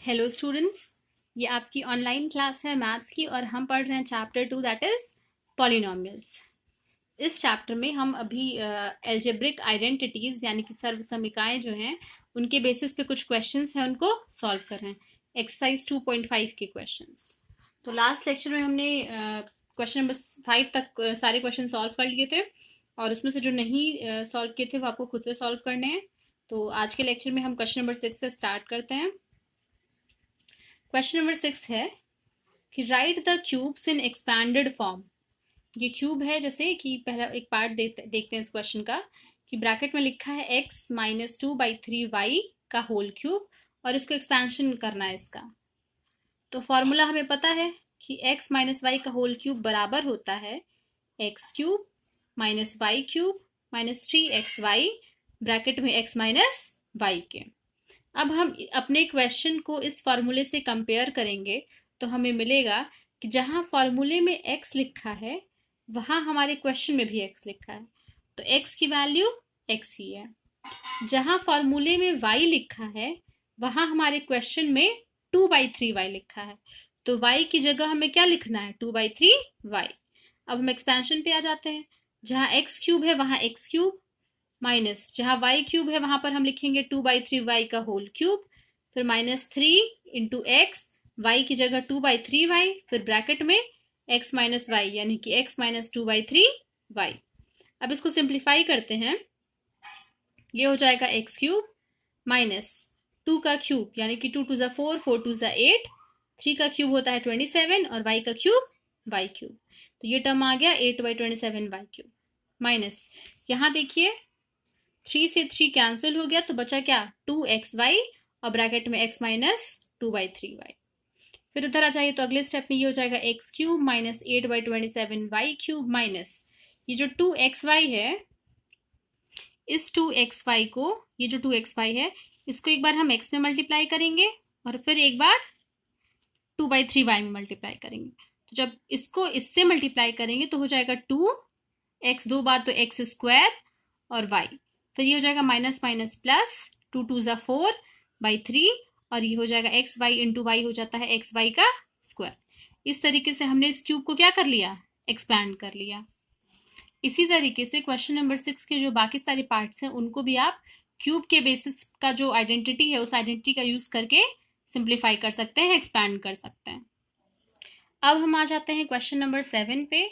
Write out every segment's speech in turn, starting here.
Hello students, ये आपकी online class है मैथ्स की और हम पढ़ रहे हैं चैप्टर 2 दैट इज़ पॉलिनोमियल्स। इस चैप्टर में हम अभी एल्जेब्रिक आइडेंटिटीज़ यानी कि सर्वसमीकाएं जो हैं उनके बेसिस पे कुछ क्वेश्चंस हैं उनको सॉल्व कर रहे हैं। एक्सरसाइज 2.5 के क्वेश्चंस। तो लास्ट लेक्चर में हमने क्वेश्चन नंबर 5 तक सारे क्वेश्चन सॉल्व कर लिए थे और उसमें से जो नहीं सॉल्व किए थे वो आपको खुद से सॉल्व करने हैं। तो आज के लेक्चर में हम क्वेश्चन नंबर 6 से स्टार्ट करते हैं। क्वेश्चन नंबर 6 है कि right the cubes in expanded form. ये क्यूब है, जैसे कि पहला एक पार्ट देखते हैं इस क्वेश्चन का कि ब्रैकेट में लिखा है x माइनस 2/3y का होल क्यूब और इसको एक्सपेंशन करना है इसका। तो फॉर्मूला हमें पता है कि x माइनस वाई का होल क्यूब बराबर होता है X cube minus Y cube minus 3xy bracket में x माइनस वाई के। अब हम अपने क्वेश्चन को इस फॉर्मूले से कंपेयर करेंगे तो हमें मिलेगा कि जहां फॉर्मूले में x लिखा है वहां हमारे क्वेश्चन में भी x लिखा है, तो x की वैल्यू x ही है। जहां फॉर्मूले में y लिखा है वहां हमारे क्वेश्चन में 2/3y लिखा है, तो y की जगह हमें क्या लिखना है, 2/3y। अब हम एक्सपेंशन पे आ जाते हैं। जहां x क्यूब है वहां x क्यूब माइनस जहां वाई क्यूब है वहां पर हम लिखेंगे 2/3y का होल क्यूब, फिर माइनस 3 इंटू एक्स, वाई की जगह 2/3y, फिर ब्रैकेट में x माइनस वाई यानी कि x माइनस 2/3y। अब इसको सिंप्लीफाई करते हैं, ये हो जाएगा x क्यूब माइनस 2 का क्यूब यानी कि 2 टू ज़ा 4, 4 टू ज़ा 8, 3 का क्यूब होता है 27 और y का क्यूब y क्यूब, तो ये टर्म आ गया 8/27y क्यूब माइनस यहाँ देखिए 3 से 3 कैंसिल हो गया तो बचा क्या, 2xy और ब्रैकेट में x माइनस 2/3y। फिर उधर आ जाइए तो अगले स्टेप में ये हो जाएगा x cube minus 8/27y cube minus ये जो 2xy है, इस 2xy को, ये जो 2xy है इसको एक बार हम x में मल्टीप्लाई करेंगे और फिर एक बार 2/3y में मल्टीप्लाई करेंगे। तो जब इसको इससे मल्टीप्लाई करेंगे तो हो जाएगा 2x, दो बार तो x स्क्वायर और y, फिर ये हो जाएगा माइनस माइनस प्लस 2 टू ज़ा 4/3 और ये हो जाएगा एक्स वाई इंटू वाई हो जाता है एक्स वाई का स्क्वायर। इस तरीके से हमने इस क्यूब को क्या कर लिया, एक्सपैंड कर लिया। इसी तरीके से क्वेश्चन नंबर 6 के जो बाकी सारे पार्ट्स हैं उनको भी आप क्यूब के बेसिस का जो आइडेंटिटी है उस आइडेंटिटी का यूज करके सिंप्लीफाई कर सकते हैं, एक्सपैंड कर सकते हैं। अब हम आ जाते हैं क्वेश्चन नंबर 7 पे,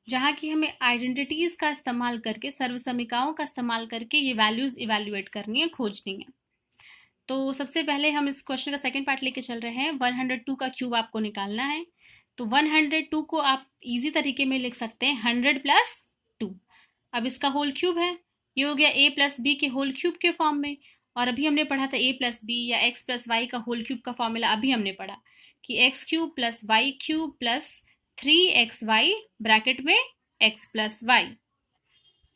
जहाँ की हमें आइडेंटिटीज का इस्तेमाल करके, सर्वसमीकाओं का इस्तेमाल करके ये वैल्यूज इवेल्युएट करनी है, खोजनी है। तो सबसे पहले हम इस क्वेश्चन का सेकंड पार्ट लेके चल रहे हैं। 102 का क्यूब आपको निकालना है, तो 102 को आप इजी तरीके में लिख सकते हैं 100 प्लस 2। अब इसका होल क्यूब है, ये हो गया a प्लस बी के होल क्यूब के फॉर्म में, और अभी हमने पढ़ा था a प्लस बी या x प्लस वाई का होल क्यूब का फॉर्मूला अभी हमने पढ़ा कि x cube plus Y cube plus 3xy bracket में x प्लस वाई।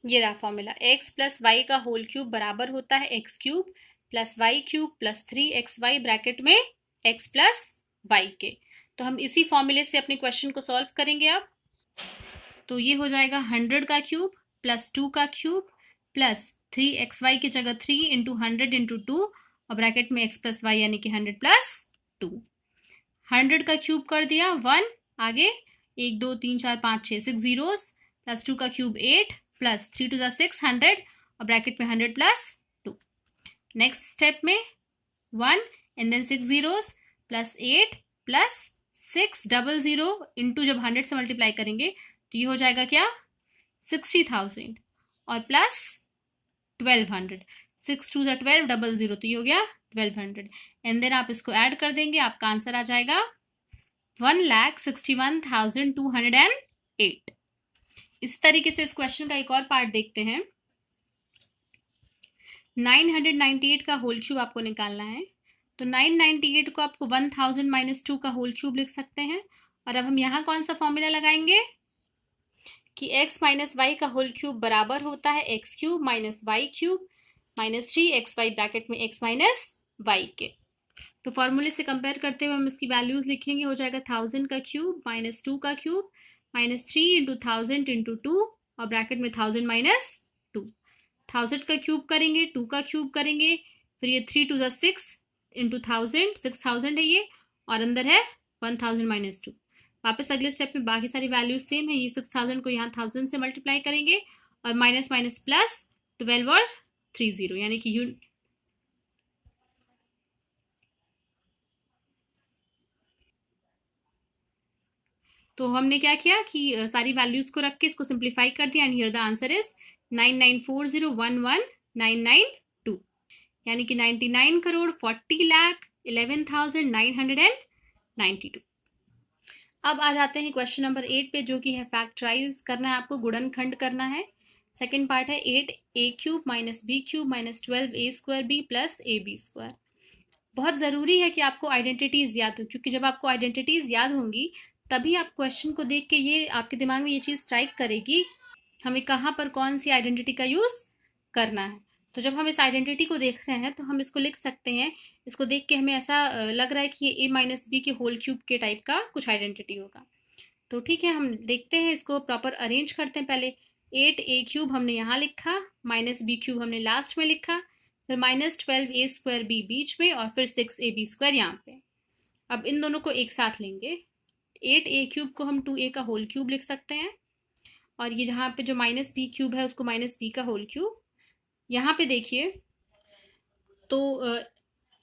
ये रहा फॉर्मूला, x प्लस वाई का होल क्यूब बराबर होता है x cube plus Y cube plus 3xy bracket में x प्लस वाई के। तो हम इसी फॉर्मूले से अपने क्वेश्चन को सॉल्व करेंगे। अब तो ये हो जाएगा 100 का क्यूब प्लस 2 का क्यूब प्लस 3xy की जगह 3 इंटू 100 इंटू 2 और ब्रैकेट में x प्लस वाई यानी कि 100 प्लस 2। 100 का क्यूब कर दिया 1, आगे 1 2 3 4 5 6 6 जीरोस प्लस 2 का क्यूब 8 प्लस 3 टू द 6 100 और ब्रैकेट में 100 प्लस 2। नेक्स्ट स्टेप में 1 and then 6 zeros plus 8 plus 600 into जब 100 से मल्टीप्लाई करेंगे तो ये हो जाएगा क्या, 60,000 और प्लस 1200, 6 टू द 12 00, तो ये हो गया 1200 एंड देन आप इसको ऐड कर देंगे, आपका आंसर आ जाएगा 1,61,208। इस तरीके से इस क्वेश्चन का एक और पार्ट देखते हैं। 998 का होल क्यूब आपको निकालना है, तो 998 को आपको 1000 माइनस 2 का होल क्यूब लिख सकते हैं। और अब हम यहाँ कौन सा फॉर्मूला लगाएंगे कि x माइनस वाई का होल क्यूब बराबर होता है X cube minus Y cube minus 3xy bracket में x माइनस वाई के। तो फॉर्मूले से कंपेयर करते हुए हम इसकी वैल्यूज लिखेंगे, हो जाएगा 1000 का क्यूब माइनस 2 का क्यूब माइनस 3 इंटू 1000 इंटू 2 और ब्रैकेट में 1000 माइनस 2। 1000 का क्यूब करेंगे, 2 का क्यूब करेंगे, फिर ये 3 टू द 6, इंटू 1000, 6000 है ये, और अंदर है 1000 माइनस 2। वापस अगले स्टेप में बाकी सारी वैल्यूज सेम है, ये 6000 को यहाँ 1000 से मल्टीप्लाई करेंगे और माइनस माइनस प्लस 12 और 30, यानी कि तो हमने क्या किया कि सारी वैल्यूज को रख के इसको सिंप्लीफाई कर दिया, and here the answer is 994011,992, यानी कि 99,40,11,992। अब आ जाते हैं क्वेश्चन नंबर 8 पे, जो कि है फैक्टराइज करना है आपको, गुणनखंड करना है। सेकेंड पार्ट है 8a³ minus b³ minus 12a² plus ab²। बहुत ज़रूरी है कि आपको आइडेंटिटीज़ याद हो, क्योंकि जब आपको आइडेंटिटीज़ याद होंगी तभी आप क्वेश्चन को देख के ये आपके दिमाग में ये चीज़ स्ट्राइक करेगी हमें कहाँ पर कौन सी आइडेंटिटी का यूज़ करना है। तो जब हम इस आइडेंटिटी को देख रहे हैं तो हम इसको लिख सकते हैं, इसको देख के हमें ऐसा लग रहा है कि ये a माइनस बी के होल क्यूब के टाइप का कुछ आइडेंटिटी होगा। तो ठीक है, हम देखते हैं, इसको प्रॉपर अरेंज करते हैं। पहले 8a³ हमने यहाँ लिखा, माइनस b³ हमने लास्ट में लिखा, फिर माइनस 12a² b बीच में, और फिर 6ab² यहाँ पे। अब इन दोनों को एक साथ लेंगे, 8a³ को हम 2a का होल क्यूब लिख सकते हैं, और ये जहाँ पे जो माइनस b³ है उसको माइनस b का होल क्यूब। यहाँ पे देखिए तो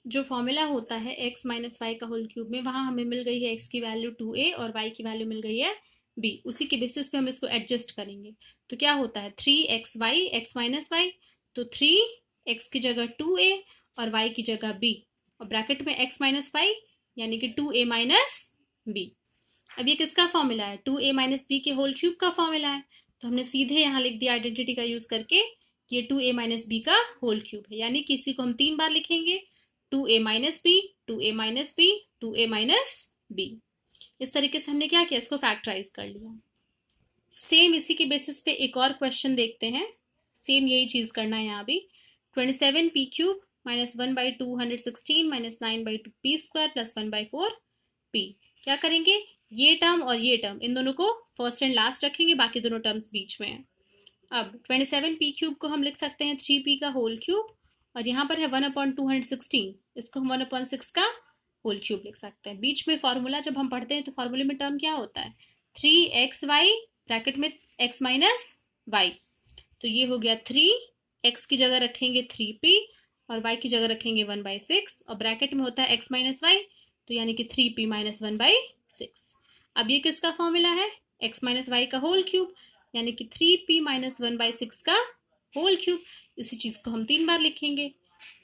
जो फॉर्मूला होता है x माइनस वाई का होल क्यूब में, वहाँ हमें मिल गई है x की वैल्यू 2a और y की वैल्यू मिल गई है b। उसी के बेसिस पे हम इसको एडजस्ट करेंगे। तो क्या होता है 3xy x माइनस वाई, तो 3x की जगह 2a और y की जगह b, और ब्रैकेट में x माइनस वाई यानी कि 2a माइनस b। अब ये किसका फॉर्मूला है, 2a माइनस बी के होल क्यूब का फॉर्मूला है। तो हमने सीधे यहाँ लिख दिया आइडेंटिटी का यूज करके, ये 2a माइनस बी का होल क्यूब है, यानी कि इसी को हम 3 बार लिखेंगे, 2a minus B, 2a minus B, 2a minus B. इस तरीके से हमने क्या किया, इसको फैक्टराइज कर लिया। सेम इसी के बेसिस पे एक और क्वेश्चन देखते हैं, सेम यही चीज करना है यहाँ भी। 27p³ minus 1/216 minus 9/2p² plus 1/4p। क्या करेंगे, ये टर्म और ये टर्म, इन दोनों को फर्स्ट एंड लास्ट रखेंगे, बाकी दोनों टर्म्स बीच में हैं। अब 27p³ को हम लिख सकते हैं 3p का होल क्यूब, और यहाँ पर है 1/216, इसको हम 1/6 का होल क्यूब लिख सकते हैं। बीच में फॉर्मूला जब हम पढ़ते हैं तो फॉर्मूले में टर्म क्या होता है, 3xy ब्रैकेट में x माइनस वाई। तो ये हो गया 3x की जगह रखेंगे 3p और y की जगह रखेंगे 1/6, और ब्रैकेट में होता है x माइनस वाई, तो यानी कि 3p माइनस 1/6। अब ये किसका फॉर्मूला है, x माइनस वाई का होल क्यूब, यानी कि 3p माइनस 1/6 का होल क्यूब। इसी चीज को हम 3 बार लिखेंगे।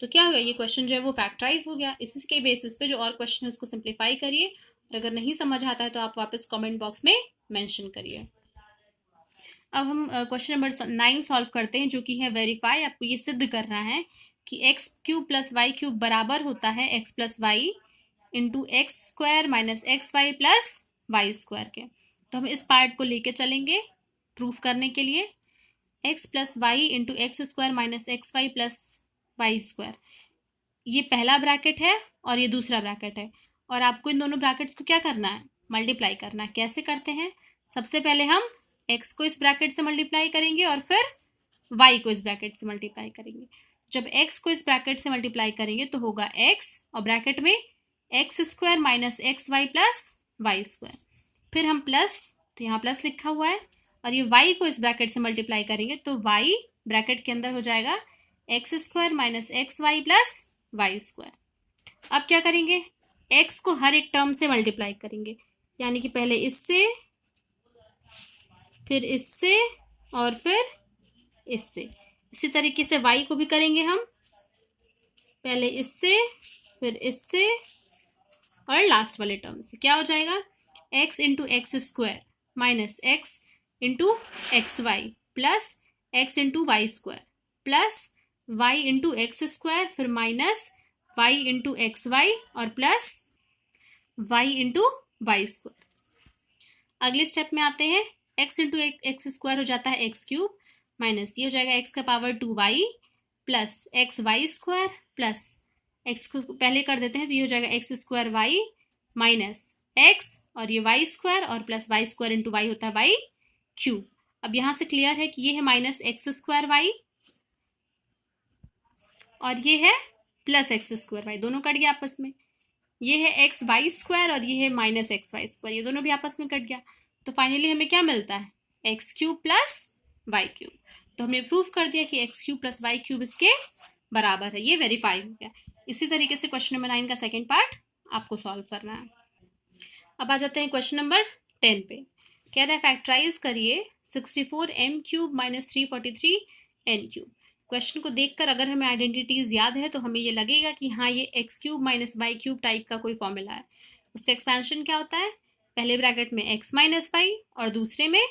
तो क्या हुआ, ये क्वेश्चन जो है वो फैक्टराइज हो गया। इसी के बेसिस पे जो और क्वेश्चन है उसको सिंप्लीफाई करिए, और अगर नहीं समझ आता है तो आप वापस कमेंट बॉक्स में मेंशन करिए। अब हम क्वेश्चन नंबर 9 सॉल्व करते हैं, जो कि है वेरीफाई। आपको ये सिद्ध करना है कि x³ प्लस y³ बराबर होता है x plus Y into x² minus XY plus y² के। तो हम इस पार्ट को लेके चलेंगे प्रूफ करने के लिए। x plus Y into x² minus XY plus y², ये पहला ब्रैकेट है और ये दूसरा ब्रैकेट है, और आपको इन दोनों ब्रैकेट्स को क्या करना है, मल्टीप्लाई करना है। कैसे करते हैं, सबसे पहले हम x को इस ब्रैकेट से मल्टीप्लाई करेंगे और फिर y को इस ब्रैकेट से मल्टीप्लाई करेंगे। जब x को इस ब्रैकेट से मल्टीप्लाई करेंगे तो होगा x, और ब्रैकेट में x² minus XY plus y²। फिर हम प्लस, तो यहाँ प्लस लिखा हुआ है, और ये y को इस ब्रैकेट से मल्टीप्लाई करेंगे तो y ब्रैकेट के अंदर हो जाएगा x² minus XY plus y²। अब क्या करेंगे, x को हर एक टर्म से मल्टीप्लाई करेंगे, यानी कि पहले इससे, फिर इससे, और फिर इससे। इसी तरीके से y को भी करेंगे हम, पहले इससे, फिर इससे, और लास्ट वाले टर्म से। क्या हो जाएगा, x into x² minus x into XY plus x into y² plus y into x², फिर माइनस y इंटू XY और प्लस y इंटू y²। अगले स्टेप में आते हैं, x इंटू x² हो जाता है x³ माइनस ये हो जाएगा x का power 2y plus XY² plus x को पहले कर देते हैं तो ये हो जाएगा x² माइनस x और ये y² और प्लस y² इंटू y होता है y³। अब यहां से क्लियर है कि ये है माइनस x² y और ये है प्लस एक्स स्क्वायर वाई, दोनों कट गया आपस में। ये है एक्स वाई स्क्वायर और ये है माइनस एक्स वाई स्क्वायर, ये दोनों भी आपस में कट गया। तो फाइनली हमें क्या मिलता है, X cube plus Y cube. तो हमने प्रूफ कर दिया कि X cube plus Y cube इसके बराबर है, ये वेरीफाई हो गया। इसी तरीके से क्वेश्चन नंबर 9 का सेकेंड पार्ट आपको सॉल्व करना है। अब आ जाते हैं क्वेश्चन नंबर 10 पे। कह रहा है फैक्टराइज करिए 64 m cube minus 343 n cube. Question को देखकर अगर हमें आइडेंटिटीज याद है तो हमें ये लगेगा कि हाँ ये X cube minus Y cube type का कोई फॉर्मूला है। उसका एक्सपेंशन क्या होता है, पहले ब्रैकेट में एक्स माइनस वाई और दूसरे में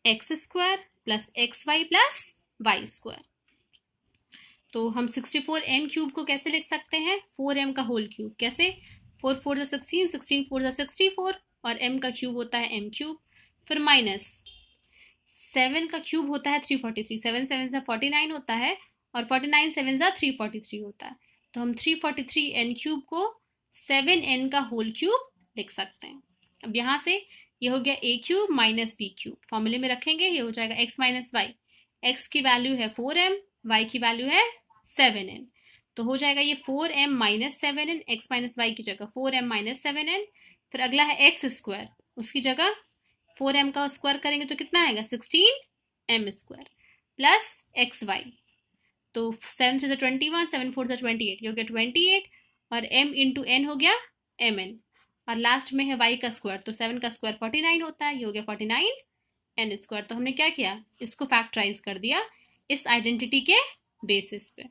X square plus X Y plus Y square. तो हम 64 m क्यूब को कैसे लिख सकते हैं, 4m का होल क्यूब। कैसे, 4 4 16, 16 4 64 और m का क्यूब होता है m क्यूब। फिर माइनस 7 का क्यूब होता है 343, 7 7 से 49 होता है और 49 7 से 343 होता है। तो हम 343 n क्यूब को 7n का होल क्यूब लिख सकते हैं। अब यहाँ से ये हो गया a cube minus b cube, फॉर्मूले में रखेंगे ये हो जाएगा x माइनस वाई। x की वैल्यू है 4m, y की वैल्यू है 7n, तो हो जाएगा ये 4m minus 7n, x minus Y की जगह 4m माइनस 7n। फिर अगला है एक्स स्क्वायर, उसकी जगह 4m का स्क्वायर करेंगे तो कितना आएगा 16m square plus X Y. तो 7 से 21, 7 4 से 28, ये हो गया 28 और m इंटू n हो गया mn और लास्ट में है y का स्क्वायर, तो 7 का स्क्वायर 49 होता है, ये हो गया 49 n स्क्वायर। तो हमने क्या किया, इसको फैक्टराइज कर दिया इस आइडेंटिटी के बेसिस पे।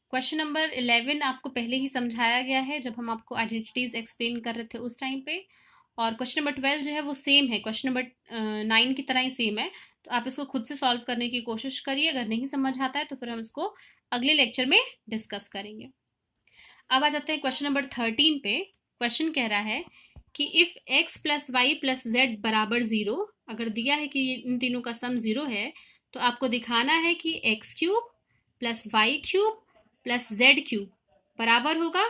क्वेश्चन नंबर 11 आपको पहले ही समझाया गया है जब हम आपको आइडेंटिटीज एक्सप्लेन कर रहे थे उस टाइम पे, और क्वेश्चन नंबर 12 जो है वो सेम है, क्वेश्चन नंबर 9 की तरह ही सेम है। तो आप इसको खुद से सॉल्व करने की कोशिश करिए, अगर नहीं समझ आता है तो फिर हम इसको अगले लेक्चर में डिस्कस करेंगे। अब आ जाते हैं क्वेश्चन नंबर 13 पे। क्वेश्चन कह रहा है कि if x plus Y plus Z बराबर 0, अगर दिया है कि इन तीनों का सम 0 है तो आपको दिखाना है कि X cube plus Y cube plus Z cube बराबर होगा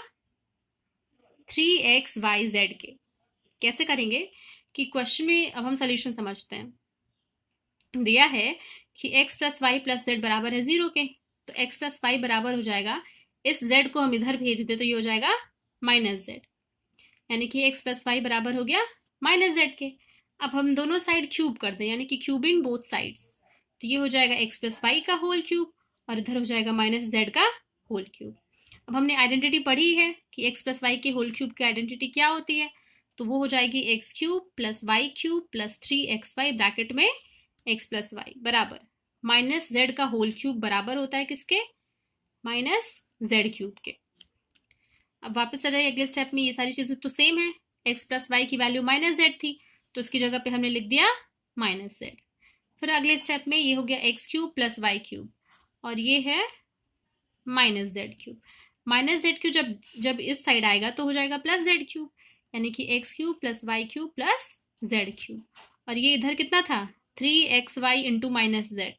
3xyz के। कैसे करेंगे कि क्वेश्चन में अब हम सोल्यूशन समझते हैं। दिया है कि x plus Y plus Z बराबर है 0 के, तो x प्लस वाई बराबर हो जाएगा, इस z को हम इधर भेज दे तो ये हो जाएगा माइनस जेड, यानी कि x प्लस वाई बराबर हो गया माइनस जेड के। अब हम दोनों साइड क्यूब कर दें, यानी कि क्यूबिंग बोथ साइड्स, तो ये हो जाएगा x प्लस वाई का होल क्यूब और इधर हो जाएगा माइनस जेड का होल क्यूब। अब हमने आइडेंटिटी पढ़ी है कि x प्लस वाई के होल क्यूब की आइडेंटिटी क्या होती है, तो वो हो जाएगी X cube plus Y cube plus 3xy bracket में x प्लस वाई बराबर माइनस जेड का होल क्यूब बराबर होता है किसके, माइनस जेड क्यूब के। अब वापस आ जाइए अगले स्टेप में, ये सारी चीजें तो सेम है, x प्लस वाई की वैल्यू माइनस जेड थी तो उसकी जगह पे हमने लिख दिया माइनस जेड। फिर अगले स्टेप में ये हो गया X cube plus Y cube और ये है minus Z cube. Minus Z cube जब इस साइड आएगा तो हो जाएगा प्लस जेड क्यूब, यानी कि X cube plus Y cube plus Z cube. और ये इधर कितना था 3xy इंटू माइनस जेड,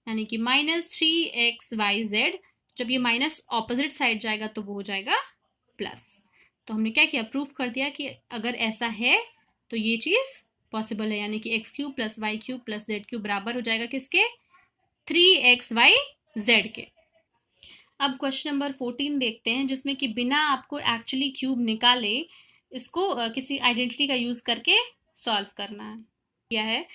यानी कि माइनस 3xyz। जब ये माइनस ऑपोजिट साइड जाएगा तो वो हो जाएगा प्लस। तो हमने क्या किया, प्रूफ कर दिया कि अगर ऐसा है तो ये चीज पॉसिबल है, यानी कि X cube plus Y cube plus Z cube बराबर हो जाएगा किसके, 3xyz के। अब क्वेश्चन नंबर 14 देखते हैं, जिसमें कि बिना आपको एक्चुअली क्यूब निकाले इसको किसी आइडेंटिटी का यूज करके सॉल्व करना है किया है।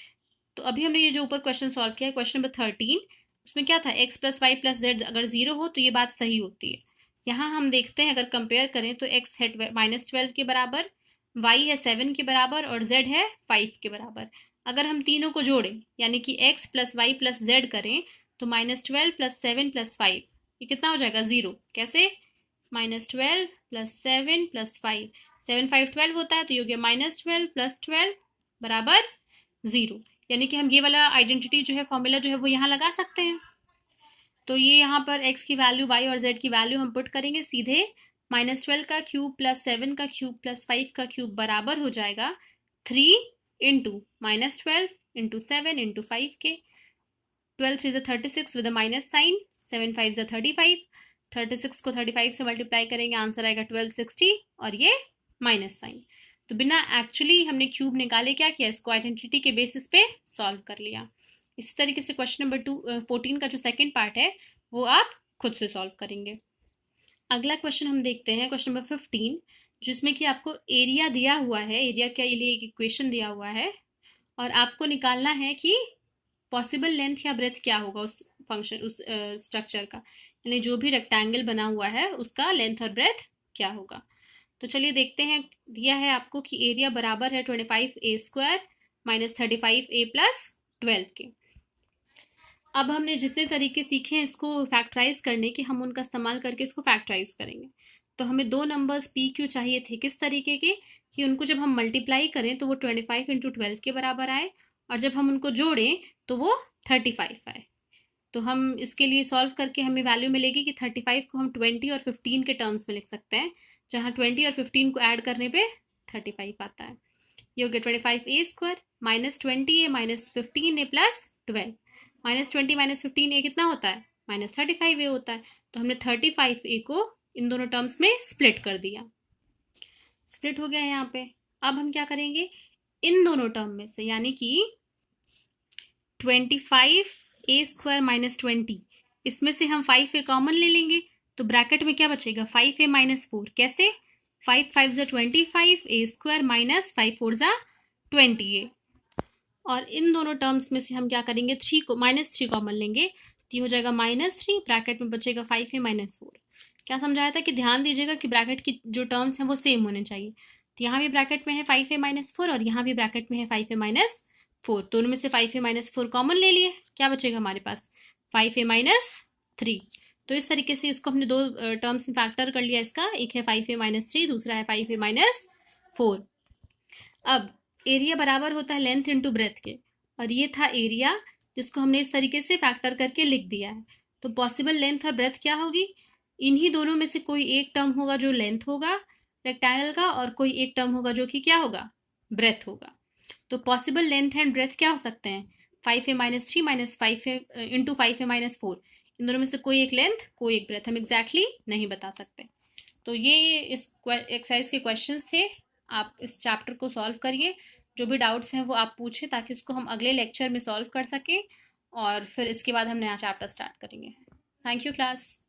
तो अभी हमने ये जो ऊपर क्वेश्चन सॉल्व किया है क्वेश्चन नंबर 13, उसमें क्या था, X plus Y plus Z अगर 0 हो तो ये बात सही होती है। यहाँ हम देखते हैं अगर कंपेयर करें तो एक्स है माइनस 12 के बराबर, वाई है 7 के बराबर और जेड है 5 के बराबर। अगर हम तीनों को जोड़ें यानी कि X plus Y plus Z करें तो माइनस 12 प्लस 7 प्लस 5 ये कितना हो जाएगा 0। कैसे, माइनस 12 प्लस 7 प्लस 5, 7 5 12 होता है तो ये हो गया माइनस 12 प्लस 12 बराबर 0, यानी कि हम ये वाला आइडेंटिटी जो है फॉर्मूला जो है वो यहाँ लगा सकते हैं। तो ये यहाँ पर x की वैल्यू y और z की वैल्यू हम पुट करेंगे सीधे, माइनस 12 का क्यूब प्लस 7 का क्यूब प्लस 5 का क्यूब बराबर हो जाएगा 3 इंटू माइनस 12 इंटू 7 इंटू 5 के। 12 3 36 विद माइनस साइन, 7 5 35, 36 को 35 से मल्टीप्लाई करेंगे आंसर आएगा 1260 और ये माइनस साइन। तो बिना एक्चुअली हमने क्यूब निकाले क्या किया, इसको आइडेंटिटी के बेसिस पे सॉल्व कर लिया। इसी तरीके से क्वेश्चन नंबर 14 का जो सेकंड पार्ट है वो आप खुद से सॉल्व करेंगे। अगला क्वेश्चन हम देखते हैं, क्वेश्चन नंबर 15, जिसमें कि आपको एरिया दिया हुआ है, एरिया के लिए एक इक्वेशन दिया हुआ है और आपको निकालना है कि पॉसिबल लेंथ या ब्रेथ क्या होगा उस फंक्शन, उस स्ट्रक्चर का, यानी जो भी रेक्टेंगल बना हुआ है उसका लेंथ और ब्रेथ क्या होगा। तो चलिए देखते हैं, दिया है आपको कि एरिया बराबर है 25a² माइनस 35a प्लस 12 के। अब हमने जितने तरीके सीखे हैं इसको फैक्टराइज करने के, हम उनका इस्तेमाल करके इसको फैक्टराइज करेंगे। तो हमें दो नंबर्स पी क्यू चाहिए थे, किस तरीके के कि उनको जब हम मल्टीप्लाई करें तो वो 25 इंटू 12 के बराबर आए, और जब हम उनको जोड़ें तो वो 35 आए। तो हम इसके लिए सॉल्व करके हमें वैल्यू मिलेगी कि 35 को हम 20 और 15 के टर्म्स में लिख सकते हैं, जहाँ 20 और 15 को ऐड करने पे 35 आता है। ये हो गया 25a² minus 20a minus 15a plus 12। Minus 20 minus 15a कितना होता है, माइनस 35a होता है। तो हमने 35a को इन दोनों टर्म्स में स्प्लिट कर दिया, स्प्लिट हो गया यहाँ पे। अब हम क्या करेंगे, इन दोनों टर्म में से यानी कि 25a² माइनस 20, इसमें से हम 5a कॉमन ले लेंगे, तो ब्रैकेट में क्या बचेगा 5a माइनस 4। कैसे, 5 5 ज़ा 25, a² माइनस 5 4 ज़ा 20a। और इन दोनों टर्म्स में से हम क्या करेंगे, 3 को -3 कॉमन लेंगे, तो ये हो जाएगा -3, ब्रैकेट में बचेगा 5a माइनस 4। क्या समझाया था कि ध्यान दीजिएगा कि ब्रैकेट की जो टर्म्स हैं वो सेम होने चाहिए। तो यहाँ भी ब्रैकेट में है 5a माइनस 4 और यहाँ भी ब्रैकेट में है 5a माइनस 4। दोनों में से 5a माइनस 4 कॉमन ले लिए, क्या बचेगा हमारे पास 5a माइनस 3। तो इस तरीके से इसको हमने दो टर्म्स में फैक्टर कर लिया इसका, एक है 5a माइनस 3, दूसरा है 5a माइनस 4। अब एरिया बराबर होता है लेंथ इंटू ब्रेथ के, और ये था एरिया जिसको हमने इस तरीके से फैक्टर करके लिख दिया है। तो पॉसिबल लेंथ और ब्रेथ क्या होगी, इन्हीं दोनों में से कोई एक टर्म होगा जो लेंथ होगा रेक्टेंगल का, और कोई एक टर्म होगा जो कि क्या होगा, ब्रेथ होगा। तो पॉसिबल लेंथ एंड ब्रेथ क्या हो सकते हैं, 5a minus 3 minus 5a into 5a minus 4। इन दोनों में से कोई एक लेंथ कोई एक ब्रेथ, हम एग्जैक्टली नहीं बता सकते। तो ये इस एक्सरसाइज के क्वेश्चंस थे। आप इस चैप्टर को सॉल्व करिए, जो भी डाउट्स हैं वो आप पूछें ताकि उसको हम अगले लेक्चर में सॉल्व कर सकें, और फिर इसके बाद हम नया चैप्टर स्टार्ट करेंगे। Thank you class.